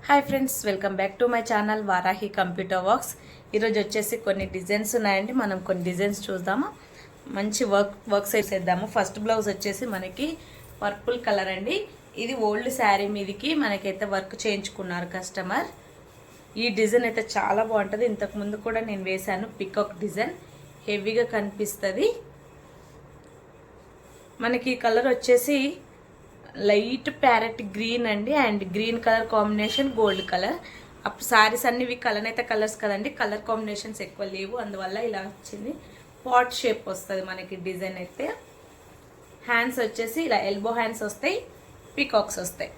Hi friends, welcome back to my channel Varahi computer works. ఈరోజు వచ్చేసి కొన్ని డిజైన్స్ ఉన్నాయండి. మనం కొన్ని డిజైన్స్ చూద్దాము. మంచి వర్క్స్ వేసేద్దాము. ఫస్ట్ బ్లౌజ్ వచ్చేసి మనకి పర్పుల్ కలర్ అండి. ఇది ఓల్డ్ శారీ మీదకి మనకైతే వర్క్ చేయించుకున్నారు కస్టమర్. ఈ డిజైన్ అయితే చాలా బాగుంటుంది. ఇంతకుముందు కూడా నేను వేశాను. పికాక్ డిజైన్ హెవీగా కనిపిస్తుంది. మనకి కలర్ వచ్చేసి లైట్ ప్యారెట్ గ్రీన్ అండి, and green colour combination gold colour. అప్పుడు సారీస్ అన్ని ఇవి కలర్ కలర్స్ కదండి, కలర్ కాంబినేషన్స్ ఎక్కువ లేవు, అందువల్ల ఇలా వచ్చింది. పాట్ షేప్ వస్తుంది మనకి డిజైన్ అయితే. హ్యాండ్స్ వచ్చేసి ఇలా ఎల్బో హ్యాండ్స్ వస్తాయి, పికాక్స్ వస్తాయి.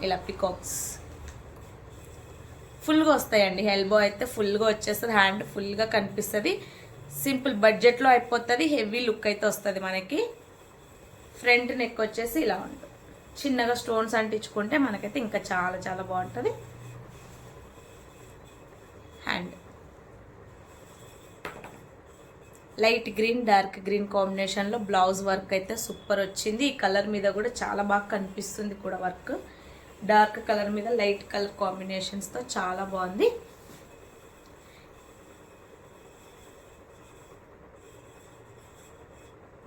ఇలా పికాక్స్ ఫుల్గా వస్తాయండి. ఎల్బో అయితే ఫుల్గా వచ్చేస్తుంది, హ్యాండ్ ఫుల్గా కనిపిస్తుంది. సింపుల్ బడ్జెట్లో అయిపోతుంది. హెవీ లుక్ అయితే వస్తుంది మనకి. ఫ్రంట్ నెక్ వచ్చేసి ఇలా ఉంటుంది. చిన్నగా స్టోన్స్ అంటించుకుంటే మనకైతే ఇంకా చాలా చాలా బాగుంటుంది. Hand light green dark green కాంబినేషన్లో బ్లౌజ్ వర్క్ అయితే సూపర్ వచ్చింది. ఈ కలర్ మీద కూడా చాలా బాగా కనిపిస్తుంది కూడా వర్క్. డార్క్ కలర్ మీద లైట్ కలర్ కాంబినేషన్స్తో చాలా బాగుంది.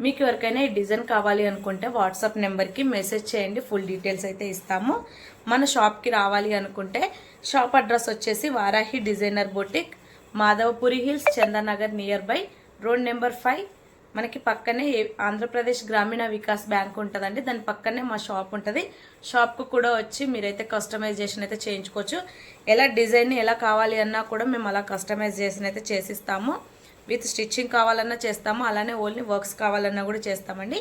మీకు ఎవరికైనా ఈ డిజైన్ కావాలి అనుకుంటే వాట్సాప్ నెంబర్కి మెసేజ్ చేయండి, ఫుల్ డీటెయిల్స్ అయితే ఇస్తాము. మన షాప్కి రావాలి అనుకుంటే షాప్ అడ్రస్ వచ్చేసి Varahi designer boutique, Madhavapuri hills, Chandanagar nearby, road number 5. మనకి పక్కనే ఆంధ్రప్రదేశ్ గ్రామీణ వికాస్ బ్యాంక్ ఉంటుందండి, దాని పక్కనే మా షాప్ ఉంటుంది. షాప్కు కూడా వచ్చి మీరైతే కస్టమైజేషన్ అయితే చేయించుకోవచ్చు. ఎలా డిజైన్ ఎలా కావాలి అన్నా కూడా మేము అలా కస్టమైజేషన్ అయితే చేసిస్తాము. విత్ స్టిచ్చింగ్ కావాలన్నా చేస్తాము, అలానే ఓన్లీ వర్క్స్ కావాలన్నా కూడా చేస్తామండి.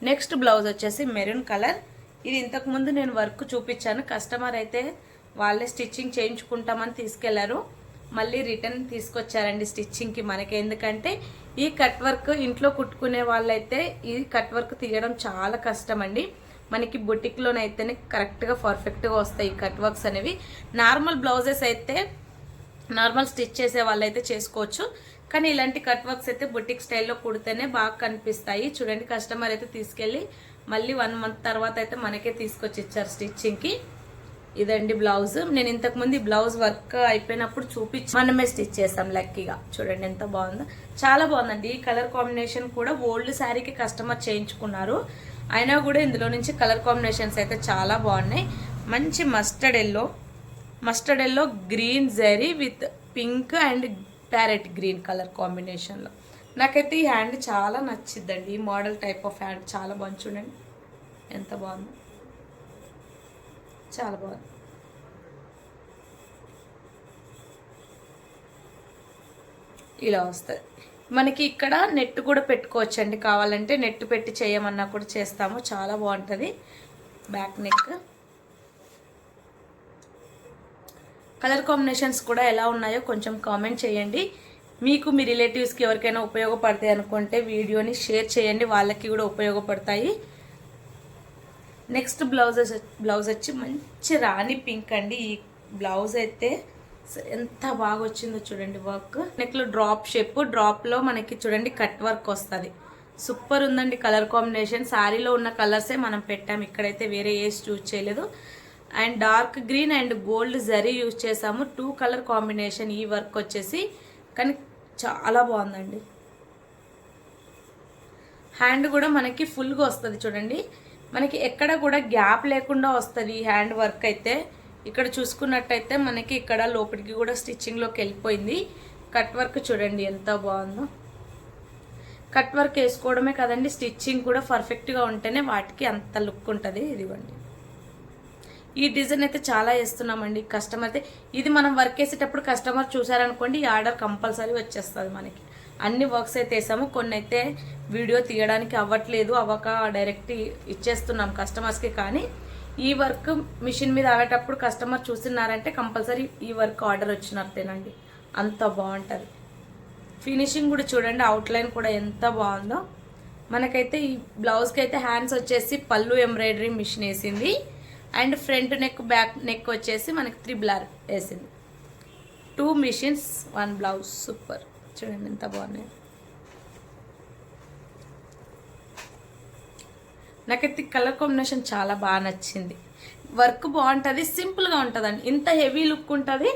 నెక్స్ట్ బ్లౌజ్ వచ్చేసి మెరూన్ కలర్. ఇది ఇంతకుముందు నేను వర్క్ చూపించాను. కస్టమర్ అయితే వాళ్ళే స్టిచ్చింగ్ చేయించుకుంటామని తీసుకెళ్లారు, మళ్ళీ రిటర్న్ తీసుకొచ్చారండి స్టిచ్చింగ్కి. మనకి ఎందుకంటే ఈ కట్ వర్క్ ఇంట్లో కుట్టుకునే వాళ్ళైతే ఈ కట్ వర్క్ తీయడం చాలా కష్టం అండి. మనకి బొటిక్లోనైతేనే కరెక్ట్గా పర్ఫెక్ట్గా వస్తాయి ఈ కట్ వర్క్స్ అనేవి. నార్మల్ బ్లౌజెస్ అయితే నార్మల్ స్టిచ్ చేసే వాళ్ళైతే చేసుకోవచ్చు, కానీ ఇలాంటి కట్ వర్క్స్ అయితే బొటిక్ స్టైల్లో కుడితేనే బాగా కనిపిస్తాయి. చూడండి, కస్టమర్ అయితే తీసుకెళ్ళి మళ్ళీ 1 మంత్ తర్వాత అయితే మనకే తీసుకొచ్చి ఇచ్చారు స్టిచ్చింగ్కి. ఇదండి బ్లౌజ్. నేను ఇంతకుముందు ఈ బ్లౌజ్ వర్క్ అయిపోయినప్పుడు చూపించి మనమే స్టిచ్ చేస్తాం లక్కీగా. చూడండి ఎంత బాగుందో, చాలా బాగుందండి. ఈ కలర్ కాంబినేషన్ కూడా ఓల్డ్ శారీకి కస్టమర్ చేయించుకున్నారు, అయినా కూడా ఇందులో నుంచి కలర్ కాంబినేషన్స్ అయితే చాలా బాగున్నాయి. మంచి mustard yellow green zari with pink and parrot green colour కాంబినేషన్లో. నాకైతే ఈ హ్యాండ్ చాలా నచ్చిద్దండి. ఈ మోడల్ టైప్ ఆఫ్ హ్యాండ్ చాలా బాగుంది. చూడండి ఎంత బాగుందో, చాలా బాగుంది. ఇలా వస్తుంది మనకి. ఇక్కడ నెట్ కూడా పెట్టుకోవచ్చండి, కావాలంటే నెట్ పెట్టి చేయమన్నా కూడా చేస్తాము. చాలా బాగుంటుంది. బ్యాక్ నెక్ కలర్ కాంబినేషన్స్ కూడా ఎలా ఉన్నాయో కొంచెం కామెంట్ చేయండి. మీకు మీ రిలేటివ్స్కి ఎవరికైనా ఉపయోగపడతాయి అనుకుంటే వీడియోని షేర్ చేయండి, వాళ్ళకి కూడా ఉపయోగపడతాయి. నెక్స్ట్ బ్లౌజ్ వచ్చి మంచి రాణి పింక్ అండి. ఈ బ్లౌజ్ అయితే ఎంత బాగా వచ్చిందో చూడండి. వర్క్ నెక్లో డ్రాప్ షేప్, డ్రాప్లో మనకి చూడండి కట్ వర్క్ వస్తుంది. సూపర్ ఉందండి కలర్ కాంబినేషన్. శారీలో ఉన్న కలర్సే మనం పెట్టాము, ఇక్కడైతే వేరే ఏజ్ చూస్ చేయలేదు. And dark green and gold zari use చేసాము. 2 కలర్ కాంబినేషన్ ఈ వర్క్ వచ్చేసి, కానీ చాలా బాగుందండి. హ్యాండ్ కూడా మనకి ఫుల్గా వస్తుంది. చూడండి, మనకి ఎక్కడ కూడా గ్యాప్ లేకుండా వస్తుంది ఈ హ్యాండ్ వర్క్ అయితే. ఇక్కడ చూసుకున్నట్టయితే మనకి ఇక్కడ లోపలికి కూడా స్టిచ్చింగ్లోకి వెళ్ళిపోయింది. కట్ వర్క్ చూడండి ఎంత బాగుందో. కట్ వర్క్ వేసుకోవడమే కదండి, స్టిచ్చింగ్ కూడా పర్ఫెక్ట్గా ఉంటేనే వాటికి అంత లుక్ ఉంటుంది. ఇదిగోండి, ఈ డిజైన్ అయితే చాలా వేస్తున్నామండి. కస్టమర్ అయితే ఇది మనం వర్క్ వేసేటప్పుడు కస్టమర్ చూసారనుకోండి, ఈ ఆర్డర్ కంపల్సరీ వచ్చేస్తుంది మనకి. అన్ని వర్క్స్ అయితే వేసాము, కొన్ని అయితే వీడియో తీయడానికి అవ్వక డైరెక్ట్ ఇచ్చేస్తున్నాం కస్టమర్స్కి. కానీ ఈ వర్క్ మిషన్ మీద ఆగేటప్పుడు కస్టమర్ చూస్తున్నారంటే కంపల్సరీ ఈ వర్క్ ఆర్డర్ వచ్చినట్టేనండి. అంత బాగుంటుంది. ఫినిషింగ్ కూడా చూడండి, అవుట్లైన్ కూడా ఎంత బాగుందో. మనకైతే ఈ బ్లౌజ్కి అయితే హ్యాండ్స్ వచ్చేసి పళ్ళు ఎంబ్రాయిడరీ మిషన్ వేసింది, and front neck back neck వచ్చేసి మనకి 3 వేసింది. 2 మిషన్స్ 1 బ్లౌజ్. సూపర్, చూడండి ఎంత బాగున్నాయి. నాకైతే కలర్ కాంబినేషన్ చాలా బాగా నచ్చింది. వర్క్ బాగుంటుంది, సింపుల్గా ఉంటుందండి. ఇంత హెవీ లుక్ ఉంటుంది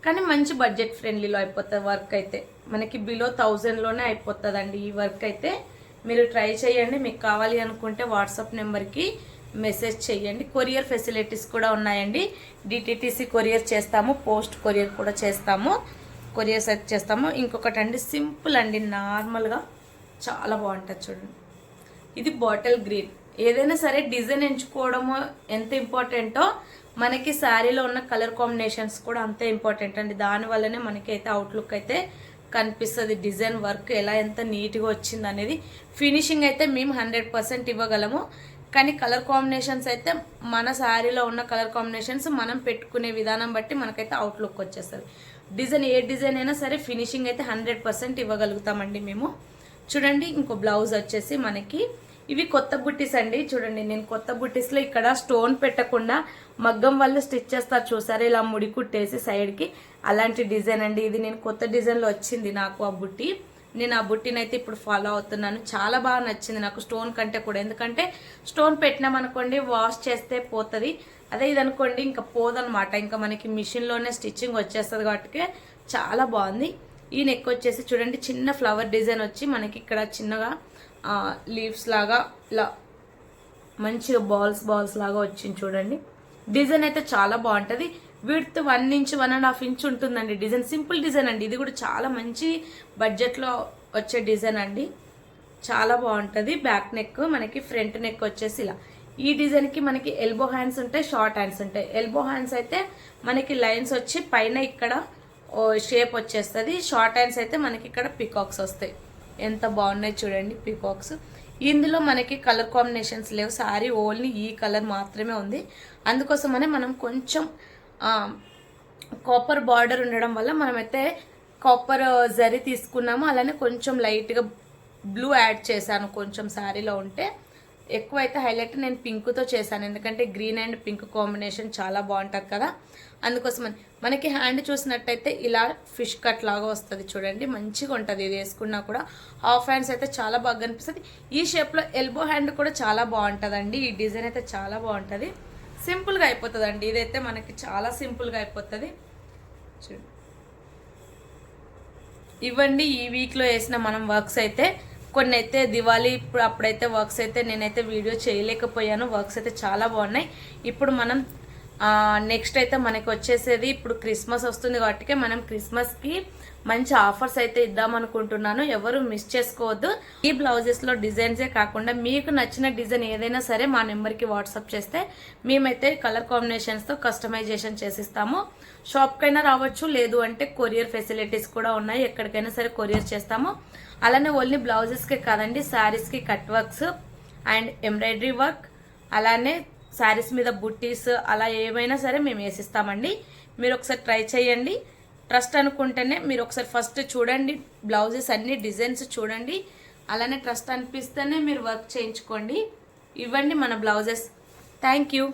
కానీ మంచి బడ్జెట్ ఫ్రెండ్లీలో అయిపోతుంది వర్క్ అయితే. మనకి బిలో 1000లోనే అయిపోతుందండి ఈ వర్క్ అయితే. మీరు ట్రై చేయండి. మీకు కావాలి అనుకుంటే వాట్సాప్ నెంబర్కి మెసేజ్ చేయండి. కొరియర్ ఫెసిలిటీస్ కూడా ఉన్నాయండి. డిటిటిసి కొరియర్ చేస్తాము, పోస్ట్ కొరియర్ కూడా చేస్తాము, కొరియర్స్ అయితే చేస్తాము. ఇంకొకటి అండి, సింపుల్ అండి, నార్మల్గా చాలా బాగుంటుంది చూడండి. ఇది బాటిల్ గ్రీన్. ఏదైనా సరే డిజైన్ ఎంచుకోవడము ఎంత ఇంపార్టెంటో మనకి శారీలో ఉన్న కలర్ కాంబినేషన్స్ కూడా అంతే ఇంపార్టెంట్ అండి. దానివల్లనే మనకైతే అవుట్లుక్ అయితే కనిపిస్తుంది. డిజైన్ వర్క్ ఎలా ఎంత నీట్గా వచ్చింది అనేది. ఫినిషింగ్ అయితే మేము 100% ఇవ్వగలము. కానీ కలర్ కాంబినేషన్స్ అయితే మన శారీలో ఉన్న కలర్ కాంబినేషన్స్ మనం పెట్టుకునే విధానం బట్టి మనకైతే అవుట్లుక్ వచ్చేస్తుంది. డిజైన్ ఏ డిజైన్ అయినా సరే ఫినిషింగ్ అయితే 100% ఇవ్వగలుగుతామండి మేము. చూడండి, ఇంకో బ్లౌజ్ వచ్చేసి మనకి ఇవి కొత్త బుట్టీస్ అండి. చూడండి, నేను కొత్త బుట్టీస్లో ఇక్కడ స్టోన్ పెట్టకుండా మగ్గం వాళ్ళు స్టిచ్ చేస్తారు చూసారు, ఇలా ముడి కుట్టేసి సైడ్కి, అలాంటి డిజైన్ అండి. ఇది నేను కొత్త డిజైన్లో వచ్చింది నాకు ఆ బుట్టి. నేను ఆ బుట్టిని అయితే ఇప్పుడు ఫాలో అవుతున్నాను. చాలా బాగా నచ్చింది నాకు స్టోన్ కంటే కూడా. ఎందుకంటే స్టోన్ పెట్టినామనుకోండి వాష్ చేస్తే పోతుంది, అదే ఇది అనుకోండి ఇంకా పోదనమాట. ఇంకా మనకి మిషన్లోనే స్టిచ్చింగ్ వచ్చేస్తుంది కాబట్టి చాలా బాగుంది. ఈ నెక్ వచ్చేసి చూడండి, చిన్న ఫ్లవర్ డిజైన్ వచ్చి మనకి ఇక్కడ చిన్నగా లీవ్స్ లాగా ఇలా మంచిగా బాల్స్ లాగా వచ్చింది చూడండి. డిజైన్ అయితే చాలా బాగుంటుంది. విడ్త్ 1 ఇంచ్ 1.5 ఇంచ్ ఉంటుందండి డిజైన్. సింపుల్ డిజైన్ అండి. ఇది కూడా చాలా మంచి బడ్జెట్లో వచ్చే డిజైన్ అండి. చాలా బాగుంటుంది. బ్యాక్ నెక్, మనకి ఫ్రంట్ నెక్ వచ్చేసి ఇలా. ఈ డిజైన్కి మనకి ఎల్బో హ్యాండ్స్ ఉంటాయి, షార్ట్ హ్యాండ్స్ ఉంటాయి. ఎల్బో హ్యాండ్స్ అయితే మనకి లైన్స్ వచ్చి పైన ఇక్కడ షేప్ వచ్చేస్తుంది. షార్ట్ హ్యాండ్స్ అయితే మనకి ఇక్కడ పికాక్స్ వస్తాయి. ఎంత బాగున్నాయి చూడండి పికాక్స్. ఇందులో మనకి కలర్ కాంబినేషన్స్ లేవు. సారీ ఓన్లీ ఈ కలర్ మాత్రమే ఉంది. అందుకోసమనే మనం కొంచెం కాపర్ బార్డర్ ఉండడం వల్ల మనమైతే కాపర్ జరీ తీసుకున్నాము. అలానే కొంచెం లైట్గా బ్లూ యాడ్ చేశాను కొంచెం శారీలో ఉంటే. ఎక్కువ అయితే హైలైట్ నేను పింక్తో చేశాను, ఎందుకంటే గ్రీన్ అండ్ పింక్ కాంబినేషన్ చాలా బాగుంటుంది కదా, అందుకోసమని. మనకి హ్యాండ్ చూసినట్టయితే ఇలా ఫిష్ కట్ లాగా వస్తుంది చూడండి, మంచిగా ఉంటుంది. ఇది వేసుకున్నా కూడా హాఫ్ హ్యాండ్స్ అయితే చాలా బాగా కనిపిస్తుంది. ఈ షేప్లో ఎల్బో హ్యాండ్ కూడా చాలా బాగుంటుందండి. ఈ డిజైన్ అయితే చాలా బాగుంటుంది. సింపుల్గా అయిపోతుందండి. ఇదైతే మనకి చాలా సింపుల్గా అయిపోతుంది చూడండి. ఇవ్వండి ఈ వీక్లో వేసిన మనం వర్క్స్ అయితే. కొన్ని అయితే దివాళీ ఇప్పుడు అప్పుడైతే వర్క్స్ అయితే నేనైతే వీడియో చేయలేకపోయాను. వర్క్స్ అయితే చాలా బాగున్నాయి. ఇప్పుడు మనం నెక్స్ట్ అయితే మనకి వచ్చేసేది ఇప్పుడు క్రిస్మస్ వస్తుంది కాబట్టి మనం క్రిస్మస్కి మంచి ఆఫర్స్ అయితే ఇద్దామనుకుంటున్నాను. ఎవరు మిస్ చేసుకోవద్దు. ఈ బ్లౌజెస్లో డిజైన్సే కాకుండా మీకు నచ్చిన డిజైన్ ఏదైనా సరే మా నెంబర్కి వాట్సాప్ చేస్తే మేమైతే కలర్ కాంబినేషన్స్తో కస్టమైజేషన్ చేసిస్తాము. షాప్కైనా రావచ్చు, లేదు అంటే కొరియర్ ఫెసిలిటీస్ కూడా ఉన్నాయి. ఎక్కడికైనా సరే కొరియర్ చేస్తాము. అలానే ఓన్లీ బ్లౌజెస్కే కాదండి, శారీస్కి cut works and embroidery work, అలానే శారీస్ మీద బుట్టీస్, అలా ఏమైనా సరే మేము వేసిస్తామండి. మీరు ఒకసారి ట్రై చేయండి. ట్రస్ట్ అనుకుంటేనే మీరు ఒకసారి ఫస్ట్ చూడండి, బ్లౌజెస్ అన్ని డిజైన్స్ చూడండి. అలానే ట్రస్ట్ అనిపిస్తేనే మీరు వర్క్ చేయించుకోండి. ఇవ్వండి మన బ్లౌజెస్. Thank you.